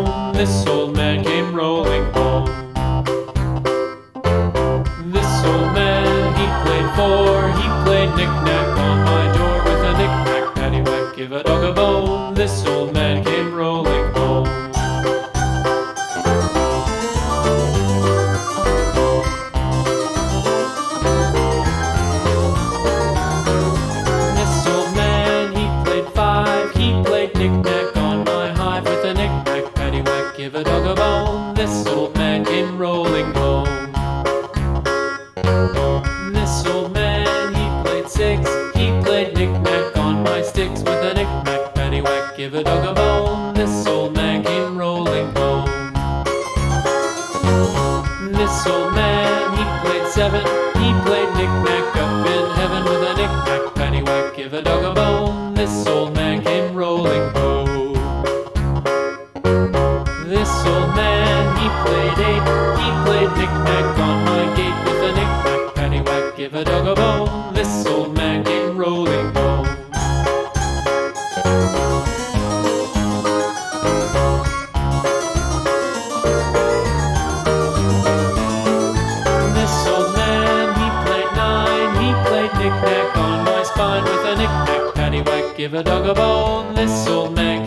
bone. This old man came rolling home. This old man, he played four. He played knick-knack on my door with a knick-knack, paddywhack, give a dog a bone. This old man came rolling home. This old man, he played five. He played knick-knack on my hive with a knick-knack, paddywhack, give a dog a bone. This old man came rolling home. This old man, he played six. He played knick-knack on my sticks with a knick-knack, paddywhack, give a dog a bone. This old man came rolling home. This old man, he played seven. He played knick-knack up in heaven with a knick-knack, paddywhack, give a dog a bone. This old man came rolling home. This old man, he played eight. He played knick-knack on my gate with a knick-knack, paddywhack, give a dog a bone. This old man came rolling home. This old man, he played nine. He played knick-knack on my spine with a knick-knack, paddywhack, give a dog a bone. This old man